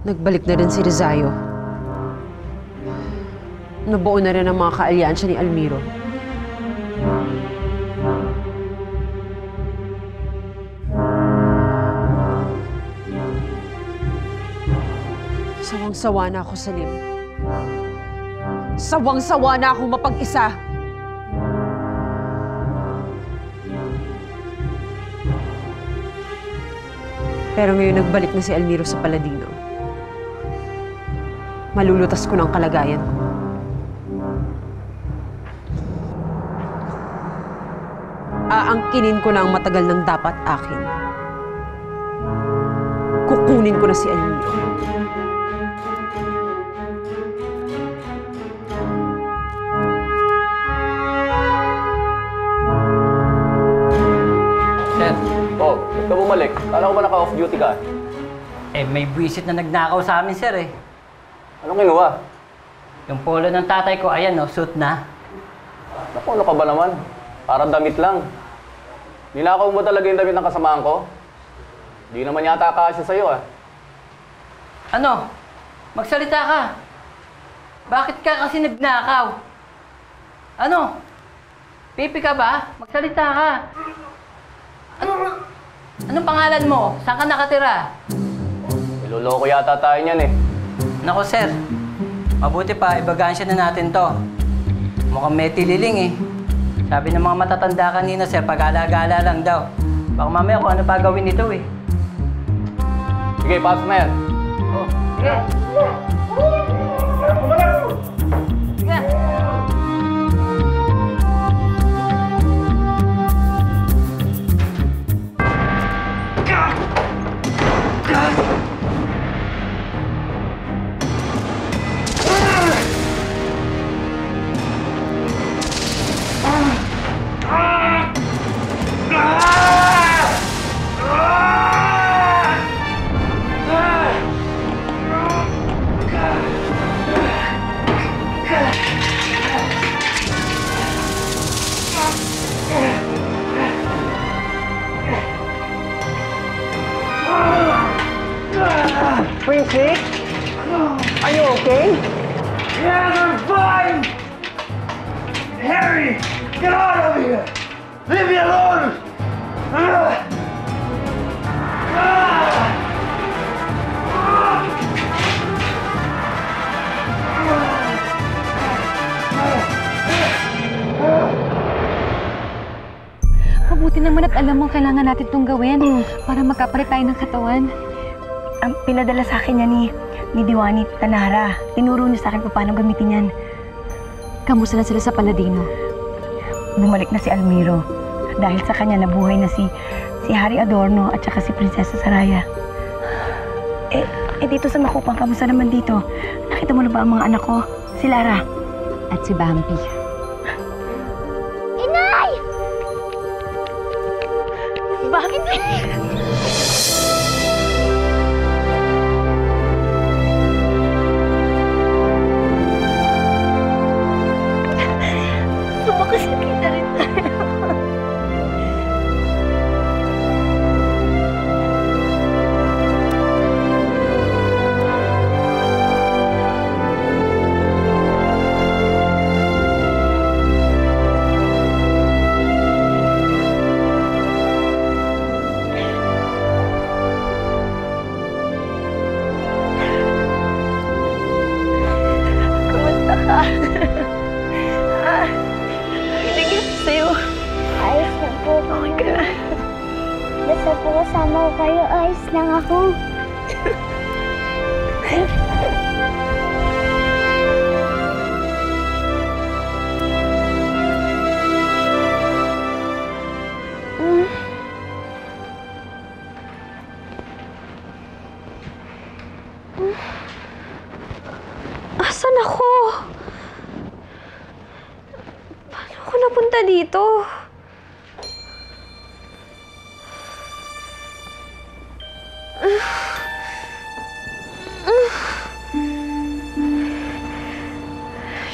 Nagbalik na rin si Rizayo. Nabuo na rin ang mga kaalyansya ni Almiro. Sawang-sawa na ako, Salim. Sawang-sawa na akong mapag-isa. Pero ngayon nagbalik na si Almiro sa Paladino. Malulutas ko ng kalagayan ko. Aangkinin ko na ang matagal ng dapat akin. Kukunin ko na si Almiro. Sir. Oh, ba't ka bumalik? Kala ko ba naka-off duty ka? Eh, may buwisit na nagnakaw sa amin, sir, eh. Anong kinuha? Yung polo ng tatay ko, ayan, no, suit na. Naku, ano ka ba naman? Parang damit lang. Ninakaw mo talaga yung damit ng kasamahan ko? Di naman yata kasya sa'yo, ah. Ano? Magsalita ka. Bakit ka kasi nagnakaw? Ano? Pipi ka ba? Magsalita ka. Anong pangalan mo? Saan ka nakatira? Niloloko yata tayo niyan, eh. Nako, sir. Mabuti pa, ibagansya na natin to. Mukhang may tililing, eh. Sabi ng mga matatanda kanina, sir, pag-alagala lang daw. Baka mamaya kung ano pa gawin nito, eh. Sige, pasok na yan. Oh, sige. Sige. Princess? Are you okay? Yeah, they're fine! Harry, get out of here! Leave me alone! Mabuti naman at alam mo kailangan natin itong gawin para magkapalit tayo ng katawan. Ang pinadala sa akin yan ni Diwani Tanara. Tinuro niya sa akin kung paano gamitin yan. Kamusta na sila sa Paladino? Bumalik na si Almiro. Dahil sa kanya nabuhay na si Hari Adorno at saka si Prinsesa Saraya. Dito sa Makupang, kamusta naman dito? Nakita mo na ba ang mga anak ko? Si Lara. At si Bambi. Inay! Bakit? Sumakasakit na rin tayo. Kamusta ka? Ayos lang po. Okay ka na. Basta po kasama ko kayo, ayos lang ako. Asan ako? Paano ako napunta dito?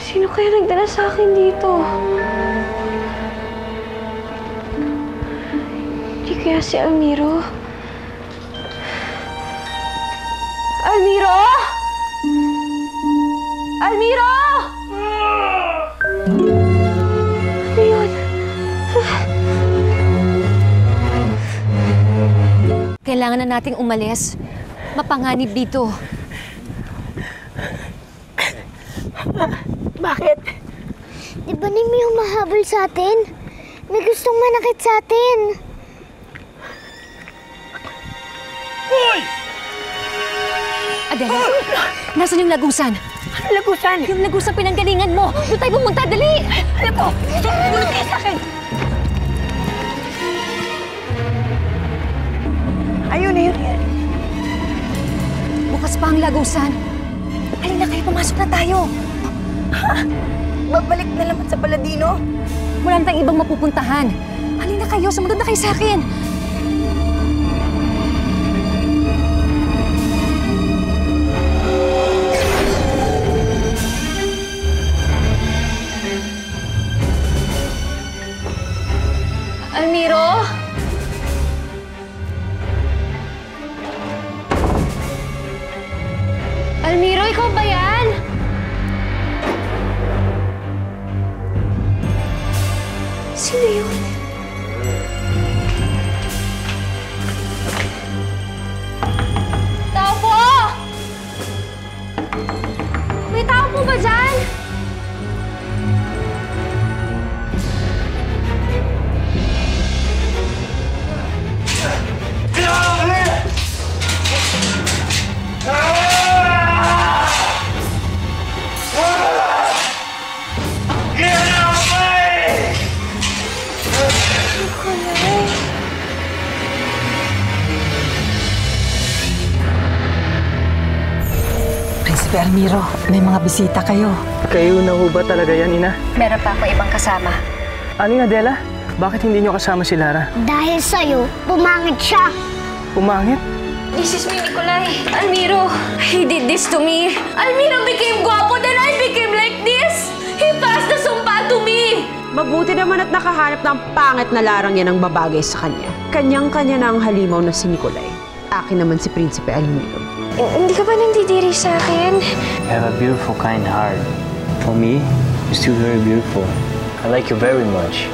Sino kaya nagdala sa akin dito? Hindi kaya si Almiro? Almiro! Almiro! Ano yun? Kailangan na nating umalis. Mapanganib dito. Bakit? Di ba ni May humahabol sa atin? May gustong manakit sa atin. Adela, nasan yung lagusan? Ano lagusan? Yung lagusang pinanggalingan mo! Doon tayo pumunta, dali! Alam ko! Tulog kayo sa akin! Ayun, ayun, ayun. Bukas pa ang lagusan. Halina kayo, pumasok na tayo. Babalik na naman sa Paladino? Wala na tayong ibang mapupuntahan. Halina kayo, sumunod na kayo sa akin. Almiro? Almiro, ikaw ba yan? Sino yun? Tao po! May tao po ba dyan? Get out of here! Get out of here! Prinsipe Almiro, may mga bisita kayo. Kayo na ho ba talaga yan, Ina? Meron pa ako ibang kasama. Aling Adela, bakit hindi nyo kasama si Lara? Dahil sa'yo, pumangit siya. Umangit? This is me, Nikolai. Almiro, he did this to me. Almiro became guapo, then I became like this. He passed the sumpa to me. Mabuti naman at nakahanap ng pangit na larang yan ang babagay sa kanya. Kanyang-kanya na ang halimaw na si Nikolai. Akin naman si Prinsipe Almiro. Hindi ka ba nandidiri sa akin? You have a beautiful, kind heart. For me, you're still very beautiful. I like you very much.